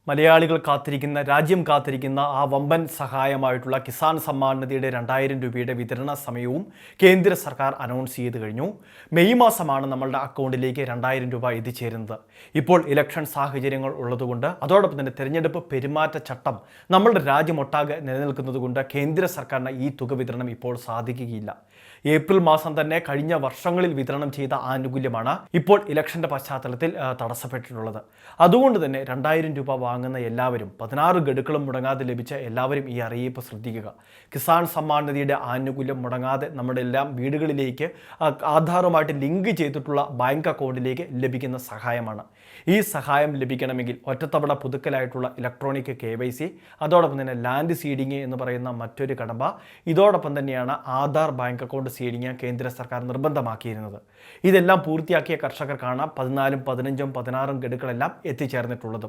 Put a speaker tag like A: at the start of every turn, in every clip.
A: മലയാളികൾ കാത്തിരിക്കുന്ന, രാജ്യം കാത്തിരിക്കുന്ന ആ വമ്പൻ സഹായമായിട്ടുള്ള കിസാൻ സമ്മാൻ നിധിയുടെ 2000 രൂപയുടെ വിതരണ സമയവും കേന്ദ്ര സർക്കാർ അനൗൺസ് ചെയ്ത് കഴിഞ്ഞു. മെയ് മാസമാണ് നമ്മളുടെ അക്കൗണ്ടിലേക്ക് 2000 രൂപ എത്തിച്ചേരുന്നത്. ഇപ്പോൾ ഇലക്ഷൻ സാഹചര്യങ്ങൾ ഉള്ളതുകൊണ്ട്, അതോടൊപ്പം തന്നെ തെരഞ്ഞെടുപ്പ് പെരുമാറ്റച്ചട്ടം നമ്മളുടെ രാജ്യമൊട്ടാകെ നിലനിൽക്കുന്നതുകൊണ്ട് കേന്ദ്ര സർക്കാരിന് ഈ തുക വിതരണം ഇപ്പോൾ സാധിക്കുകയില്ല. ഏപ്രിൽ മാസം തന്നെ കഴിഞ്ഞ വർഷങ്ങളിൽ വിതരണം ചെയ്ത ആനുകൂല്യമാണ് ഇപ്പോൾ ഇലക്ഷൻ്റെ പശ്ചാത്തലത്തിൽ തടസ്സപ്പെട്ടിട്ടുള്ളത്. അതുകൊണ്ട് തന്നെ 2000 രൂപ വാങ്ങുന്ന എല്ലാവരും, 16 ഗഡുക്കളും മുടങ്ങാതെ ലഭിച്ച എല്ലാവരും ഈ അറിയിപ്പ് ശ്രദ്ധിക്കുക. കിസാൻ സമ്മാൻ നിധിയുടെ ആനുകൂല്യം മുടങ്ങാതെ നമ്മുടെ എല്ലാം വീടുകളിലേക്ക് ആധാറുമായിട്ട് ലിങ്ക് ചെയ്തിട്ടുള്ള ബാങ്ക് അക്കൗണ്ടിലേക്ക് ലഭിക്കുന്ന സഹായമാണ്. ഈ സഹായം ലഭിക്കണമെങ്കിൽ ഒറ്റത്തവണ പുതുക്കലായിട്ടുള്ള ഇലക്ട്രോണിക് KYC, അതോടൊപ്പം തന്നെ ലാൻഡ് സീഡിങ് എന്ന് പറയുന്ന മറ്റൊരു കടമ്പ, ഇതോടൊപ്പം തന്നെയാണ് ആധാർ ബാങ്ക് അക്കൗണ്ട് സീഡിങ് കേന്ദ്ര സർക്കാർ നിർബന്ധമാക്കിയിരുന്നത്. ഇതെല്ലാം പൂർത്തിയാക്കിയ കർഷകർക്കാണ് 14, 15, 16 ഗഡുക്കളെല്ലാം എത്തിച്ചേർന്നിട്ടുള്ളത്.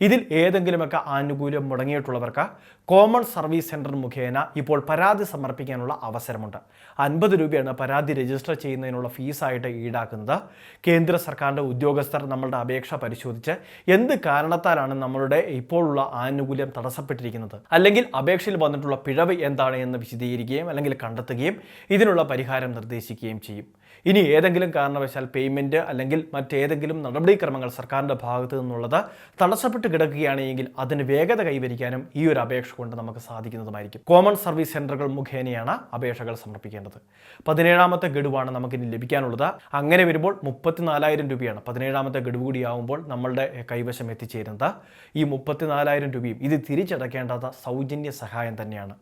A: ഇതിൽ ഏതെങ്കിലുമൊക്കെ ആനുകൂല്യം മുടങ്ങിയിട്ടുള്ളവർക്ക് കോമൺ സർവീസ് സെൻറ്റർ മുഖേന ഇപ്പോൾ പരാതി സമർപ്പിക്കാനുള്ള അവസരമുണ്ട്. 50 രൂപയാണ് പരാതി രജിസ്റ്റർ ചെയ്യുന്നതിനുള്ള ഫീസായിട്ട് ഈടാക്കുന്നത്. കേന്ദ്ര സർക്കാരിൻ്റെ ഉദ്യോഗസ്ഥർ നമ്മളുടെ അപേക്ഷ പരിശോധിച്ച് എന്ത് കാരണത്താലാണ് നമ്മളുടെ ഇപ്പോഴുള്ള ആനുകൂല്യം തടസ്സപ്പെട്ടിരിക്കുന്നത്, അല്ലെങ്കിൽ അപേക്ഷയിൽ വന്നിട്ടുള്ള പിഴവ് എന്താണ് എന്ന് വിശദീകരിക്കുകയും അല്ലെങ്കിൽ കണ്ടെത്തുകയും ഇതിനുള്ള പരിഹാരം നിർദ്ദേശിക്കുകയും ചെയ്യും. ഇനി ഏതെങ്കിലും കാരണവശാൽ പേയ്മെൻറ്റ് അല്ലെങ്കിൽ മറ്റേതെങ്കിലും നടപടിക്രമങ്ങൾ സർക്കാരിൻ്റെ ഭാഗത്തു നിന്നുള്ളത് തടസ്സപ്പെട്ട് കിടക്കുകയാണെങ്കിൽ അതിന് വേഗത കൈവരിക്കാനും ഈ ഒരു അപേക്ഷ കൊണ്ട് നമുക്ക് സാധിക്കുന്നതുമായിരിക്കും. കോമൺ സർവീസ് സെൻ്ററുകൾ മുഖേനയാണ് അപേക്ഷകൾ സമർപ്പിക്കേണ്ടത്. 17ാമത്തെ ഗഡുവാണ് നമുക്കിനി ലഭിക്കാനുള്ളത്. അങ്ങനെ വരുമ്പോൾ 34,000 രൂപയാണ് 17ാമത്തെ ഗഡു കൂടിയാവുമ്പോൾ നമ്മളുടെ കൈവശം എത്തിച്ചേരുന്നത്. ഈ 34,000 രൂപയും ഇത് തിരിച്ചടയ്ക്കേണ്ടത് സൗജന്യ സഹായം തന്നെയാണ്.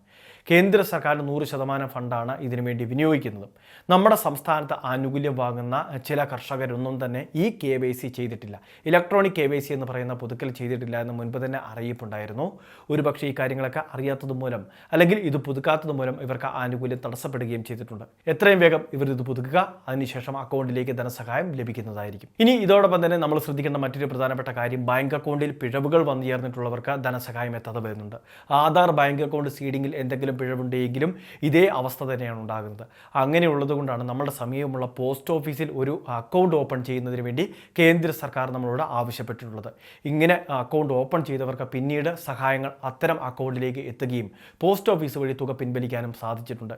A: കേന്ദ്ര സർക്കാരിൻ്റെ 100% ഫണ്ടാണ് ഇതിനുവേണ്ടി വിനിയോഗിക്കുന്നത്. നമ്മുടെ സംസ്ഥാനത്ത് ആനുകൂല്യം വാങ്ങുന്ന ചില കർഷകരൊന്നും തന്നെ ഈ KYC ചെയ്തിട്ടില്ല, ഇലക്ട്രോണിക് KYC എന്ന് പറയുന്ന പുതുക്കൽ ചെയ്തിട്ടില്ല എന്ന് മുൻപ് തന്നെ അറിയിപ്പുണ്ടായിരുന്നു. ഒരുപക്ഷെ ഈ കാര്യങ്ങളൊക്കെ അറിയാത്തത് മൂലം അല്ലെങ്കിൽ ഇത് പുതുക്കാത്തത് മൂലം ഇവർക്ക് ആനുകൂല്യം തടസ്സപ്പെടുകയും ചെയ്തിട്ടുണ്ട്. എത്രയും വേഗം ഇവർ ഇത് പുതുക്കുക, അതിനുശേഷം അക്കൗണ്ടിലേക്ക് ധനസഹായം ലഭിക്കുന്നതായിരിക്കും. ഇനി ഇതോടൊപ്പം തന്നെ നമ്മൾ ശ്രദ്ധിക്കേണ്ട മറ്റൊരു പ്രധാനപ്പെട്ട കാര്യം, ബാങ്ക് അക്കൗണ്ടിൽ പിഴവുകൾ വന്നു ചേർന്നിട്ടുള്ളവർക്ക് ധനസഹായം എത്താതെ വരുന്നുണ്ട്. ആധാർ ബാങ്ക് അക്കൗണ്ട് സീഡിങ്ങിൽ എന്തെങ്കിലും പിഴവുണ്ടെങ്കിലും ഇതേ അവസ്ഥ തന്നെയാണ് ഉണ്ടാകുന്നത്. അങ്ങനെയുള്ളത് കൊണ്ടാണ് നമ്മുടെ സമീപമുള്ള പോസ്റ്റ് ഓഫീസിൽ ഒരു അക്കൗണ്ട് ഓപ്പൺ ചെയ്യുന്നതിന് വേണ്ടി കേന്ദ്ര സർക്കാർ നമ്മളോട് ആവശ്യപ്പെട്ടിട്ടുള്ളത്. ഇങ്ങനെ അക്കൗണ്ട് ഓപ്പൺ ചെയ്തവർക്ക് പിന്നീട് സഹായങ്ങൾ അത്തരം അക്കൗണ്ടിലേക്ക് എത്തുകയും പോസ്റ്റ് ഓഫീസ് വഴി തുക പിൻവലിക്കാനും സാധിച്ചിട്ടുണ്ട്.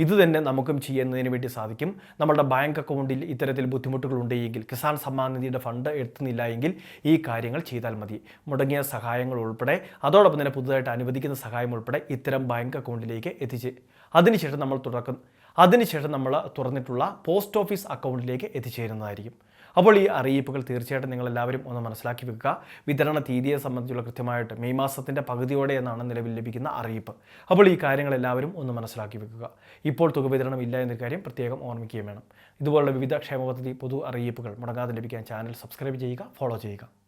A: ഇത് തന്നെ നമുക്കും ചെയ്യുന്നതിന് വേണ്ടി സാധിക്കും. നമ്മുടെ ബാങ്ക് അക്കൗണ്ടിൽ ഇത്തരത്തിൽ ബുദ്ധിമുട്ടുകൾ ഉണ്ടെങ്കിൽ, കിസാൻ സമ്മാൻ നിധിയുടെ ഫണ്ട് എത്തുന്നില്ല എങ്കിൽ ഈ കാര്യങ്ങൾ ചെയ്താൽ മതി. മുടങ്ങിയ സഹായങ്ങൾ ഉൾപ്പെടെ, അതോടൊപ്പം തന്നെ പുതുതായിട്ട് അനുവദിക്കുന്ന സഹായം ഉൾപ്പെടെ ഇത്തരം ബാങ്ക് അക്കൗണ്ടിലേക്ക് എത്തിച്ച് അതിനുശേഷം നമ്മൾ തുറന്നിട്ടുള്ള പോസ്റ്റ് ഓഫീസ് അക്കൗണ്ടിലേക്ക് എത്തിച്ചേരുന്നതായിരിക്കും. അപ്പോൾ ഈ അറിയിപ്പുകൾ തീർച്ചയായിട്ടും നിങ്ങളെല്ലാവരും ഒന്ന് മനസ്സിലാക്കി വെക്കുക. വിതരണ തീയതിയെ സംബന്ധിച്ചുള്ള കൃത്യമായിട്ട് മെയ് മാസത്തിൻ്റെ പകുതിയോടെ എന്നാണ് നിലവിൽ ലഭിക്കുന്ന അറിയിപ്പ്. അപ്പോൾ ഈ കാര്യങ്ങളെല്ലാവരും ഒന്ന് മനസ്സിലാക്കി വെക്കുക. ഇപ്പോൾ തുക വിതരണം ഇല്ല എന്നൊരു കാര്യം പ്രത്യേകം ഓർമ്മിക്കുകയും വേണം. ഇതുപോലുള്ള വിവിധ ക്ഷേമ പദ്ധതി പൊതു അറിയിപ്പുകൾ മുടങ്ങാതെ ലഭിക്കാൻ ചാനൽ സബ്സ്ക്രൈബ് ചെയ്യുക, ഫോളോ ചെയ്യുക.